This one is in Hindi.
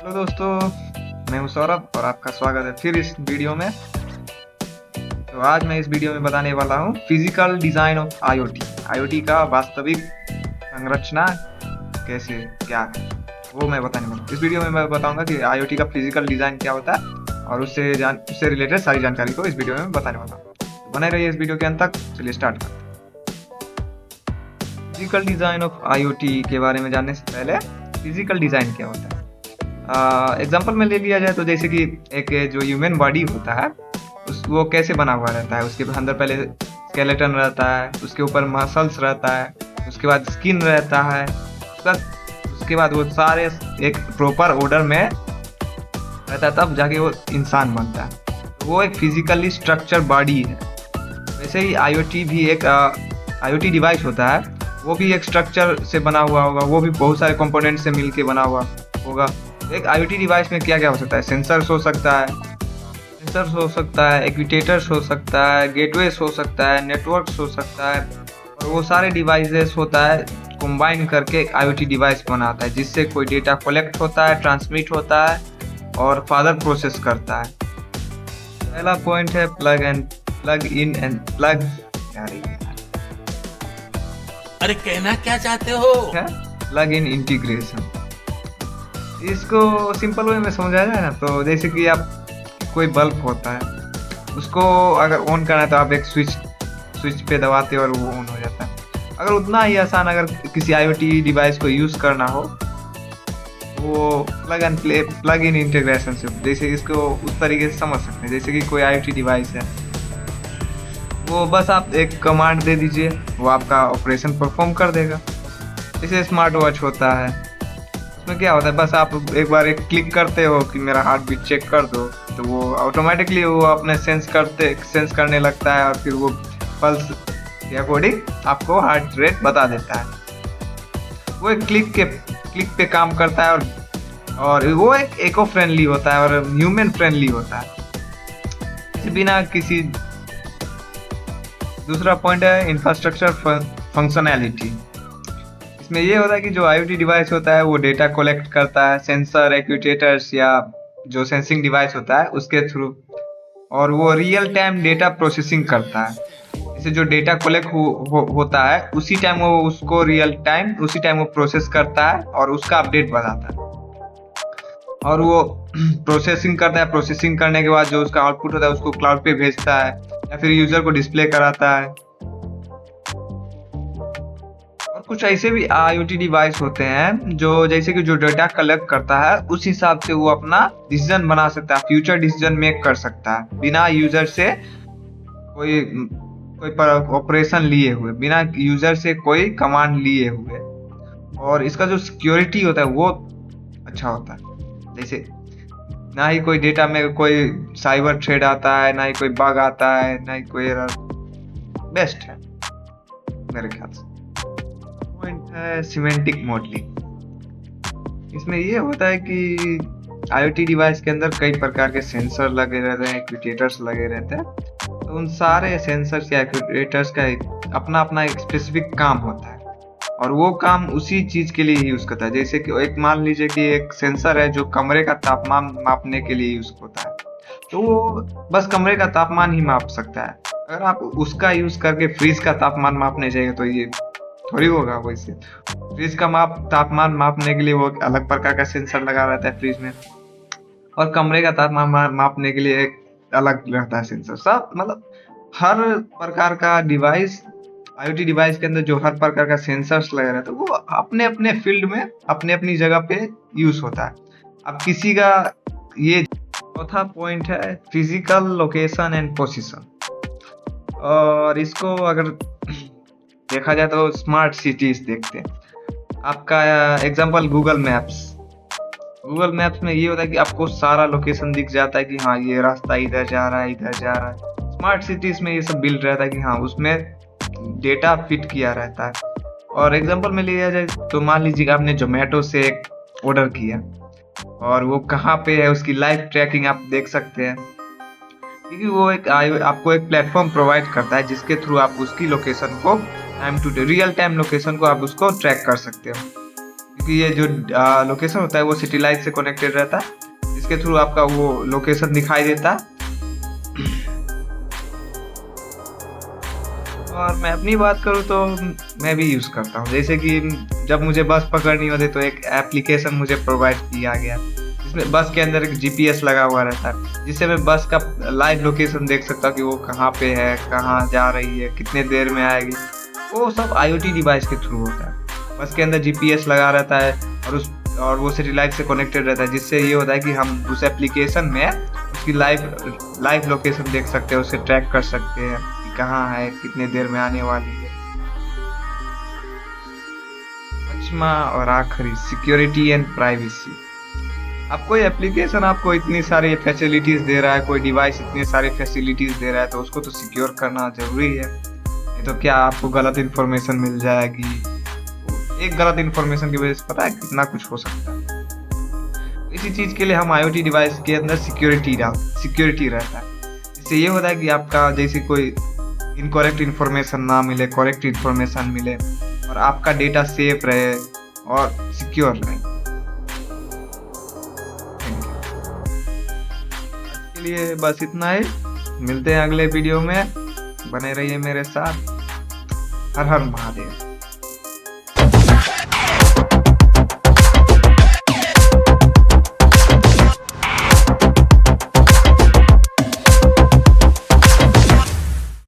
हेलो दोस्तों, मैं हूं सौरभ और आपका स्वागत है फिर इस वीडियो में। तो आज मैं इस वीडियो में बताने वाला हूं physical design of IoT. IoT का वास्तविक संरचना कैसे क्या है वो मैं बताने वाला हूं। इस वीडियो में मैं बताऊंगा कि आईओटी का फिजिकल डिज़ाइन क्या होता है और उससे रिलेटेड सारी जानकारी को इस वीडियो में बताने वाला हूँ। तो बने रहिए इस वीडियो के अंत तक। चलिए स्टार्ट करते हैं। फिजिकल डिज़ाइन ऑफ आईओटी के बारे में जानने से पहले फिजिकल डिज़ाइन क्या होता है एग्जाम्पल में ले लिया जाए तो जैसे कि एक जो ह्यूमन बॉडी होता है वो कैसे बना हुआ रहता है। उसके अंदर पहले स्केलेटन रहता है, उसके ऊपर मसल्स रहता है, उसके बाद स्किन रहता है, उसके बाद वो सारे एक प्रॉपर ऑर्डर में रहता है, तब जाके वो इंसान बनता है। तो वो एक फिजिकली स्ट्रक्चर बॉडी है। वैसे ही आईओटी भी एक आईओटी डिवाइस होता है, वो भी एक स्ट्रक्चर से बना हुआ होगा, वो भी बहुत सारे कंपोनेंट से मिलके बना हुआ होगा। एक आईओटी डिवाइस में क्या क्या हो सकता है? सेंसर्स हो सकता है, एक्विटेटर्स हो सकता है, गेटवेस हो सकता है, नेटवर्क्स हो सकता है, और वो सारे डिवाइसेस होता है कंबाइन करके एक आईओटी डिवाइस बनाता है, जिससे कोई डेटा कलेक्ट होता है, ट्रांसमिट होता है और फर्दर प्रोसेस करता है। पहला पॉइंट है प्लग इन एंड प्लग। अरे कहना क्या चाहते हो? Plug in integration. इसको सिंपल वे में समझाया जाए ना तो जैसे कि आप कोई बल्ब होता है, उसको अगर ऑन करना है तो आप एक स्विच पे दबाते हो और वो ऑन हो जाता है। अगर उतना ही आसान अगर किसी आईओटी डिवाइस को यूज़ करना हो, वो प्लग इन इंटीग्रेशन से, जैसे इसको उस तरीके से समझ सकते हैं। जैसे कि कोई आईओटी डिवाइस है, वो बस आप एक कमांड दे दीजिए, वो आपका ऑपरेशन परफॉर्म कर देगा। जैसे स्मार्ट वॉच होता है, उसमें क्या होता है, बस आप एक बार एक क्लिक करते हो कि मेरा हार्ट बीट चेक कर दो, तो वो ऑटोमेटिकली वो अपने सेंस करने लगता है और फिर वो पल्स के अकॉर्डिंग आपको हार्ट रेट बता देता है। वो एक क्लिक पे काम करता है और वो एक इको फ्रेंडली होता है और ह्यूमन फ्रेंडली होता है बिना किसी। दूसरा पॉइंट है इंफ्रास्ट्रक्चर फंक्शनैलिटी। इसमें ये होता है कि जो आईओटी डिवाइस होता है वो डेटा कलेक्ट करता है सेंसर, एक्विटेटर्स या जो सेंसिंग डिवाइस होता है उसके थ्रू, और वो रियल टाइम डेटा प्रोसेसिंग करता है। जैसे जो डेटा कलेक्ट होता है उसी टाइम वो उसको उसी टाइम वो प्रोसेस करता है और उसका अपडेट बताता है, और वो प्रोसेसिंग करता है। प्रोसेसिंग करने के बाद जो उसका आउटपुट होता है उसको क्लाउड पे भेजता है या फिर यूजर को डिस्प्ले कराता है। और कुछ ऐसे भी आईओटी डिवाइस होते हैं जो जैसे कि जो डेटा कलेक्ट करता है उस हिसाब से वो अपना डिसीजन बना सकता है, फ्यूचर डिसीजन मेक कर सकता है बिना यूजर से कोई ऑपरेशन लिए हुए, बिना यूजर से कोई कमांड लिए हुए। और इसका जो सिक्योरिटी होता है वो अच्छा होता है। जैसे ना ही कोई डेटा में कोई साइबर थ्रेट आता है, ना ही कोई बग आता है, ना ही कोई एरर। बेस्ट है मेरे ख्याल से। पॉइंट है सिमेंटिक मॉडलिंग। इसमें ये होता है कि आईओटी डिवाइस के अंदर कई प्रकार के सेंसर लगे रहते हैं, एक्विटेटर्स लगे रहते हैं। तो उन सारे सेंसर्स या एक्विटेटर्स का अपना अपना एक स्पेसिफिक काम होता है और वो काम उसी चीज के लिए यूज करता है। जैसे कि एक मान लीजिए कि एक सेंसर है जो कमरे का तापमान मापने के लिए यूज होता है, तो वो बस कमरे का तापमान ही माप सकता है। अगर आप उसका यूज करके फ्रिज का तापमान मापने जाइए तो ये थोड़ी होगा। वैसे फ्रिज का तापमान मापने के लिए वो अलग प्रकार का सेंसर लगा रहता है फ्रिज में, और कमरे का तापमान मापने के लिए एक अलग रहता है सेंसर। सब मतलब हर प्रकार का डिवाइस, आईओटी डिवाइस के अंदर जो हर प्रकार का सेंसर्स लगा रहता है वो अपने अपने फील्ड में अपने अपनी जगह पे यूज होता है। अब किसी का ये चौथा पॉइंट है फिजिकल लोकेशन एंड पोजीशन। और इसको अगर देखा जाए तो स्मार्ट सिटीज देखते हैं। आपका एग्जांपल गूगल मैप्स में ये होता है कि आपको सारा लोकेशन दिख जाता है कि हाँ ये रास्ता इधर जा रहा है, इधर जा रहा है। स्मार्ट सिटीज में ये सब बिल्ड रहता है कि हाँ उसमें डेटा फिट किया रहता है। और एग्जांपल में लिया जाए तो मान लीजिए आपने जोमेटो से एक ऑर्डर किया और वो कहाँ पे है उसकी लाइव ट्रैकिंग आप देख सकते हैं, क्योंकि वो आपको एक प्लेटफॉर्म प्रोवाइड करता है जिसके थ्रू आप उसकी लोकेशन को रियल टाइम लोकेशन को आप उसको ट्रैक कर सकते हो। क्योंकि ये जो लोकेशन होता है वो सिटी लाइट से कनेक्टेड रहता है, इसके थ्रू आपका वो लोकेशन दिखाई देता है। और मैं अपनी बात करूँ तो मैं भी यूज़ करता हूँ। जैसे कि जब मुझे बस पकड़नी होती तो एक एप्लीकेशन मुझे प्रोवाइड किया गया, जिसमें बस के अंदर एक जीपीएस लगा हुआ रहता है, जिससे मैं बस का लाइव लोकेशन देख सकता हूँ कि वो कहाँ पे है, कहाँ जा रही है, कितने देर में आएगी। वो सब आईओटी डिवाइस के थ्रू होता है। बस के अंदर जीपीएस लगा रहता है और वो सैटेलाइट से कनेक्टेड रहता है, जिससे ये होता है कि हम उस एप्लीकेशन में उसकी लाइव लोकेशन देख सकते हैं, उसे ट्रैक कर सकते हैं कि कहाँ है, कितने देर में आने वाली है। पांचवा और आखिरी, सिक्योरिटी एंड प्राइवेसी। अब कोई एप्लीकेशन आपको इतनी सारी फैसिलिटीज दे रहा है, कोई डिवाइस इतनी सारी फैसिलिटीज दे रहा है, तो उसको तो सिक्योर करना जरूरी है। नहीं तो क्या आपको गलत इन्फॉर्मेशन मिल जाएगी। एक गलत इन्फॉर्मेशन की वजह से पता है कितना कुछ हो सकता है। इसी चीज के लिए हम आईओटी डिवाइस के अंदर सिक्योरिटी रहता है। इससे ये होता है कि आपका जैसे कोई इनकरेक्ट इन्फॉर्मेशन ना मिले, करेक्ट इन्फॉर्मेशन मिले और आपका डेटा सेफ रहे और सिक्योर रहे। के लिए बस इतना ही। मिलते हैं अगले वीडियो में, बने रहिए मेरे साथ। हर हर महादेव।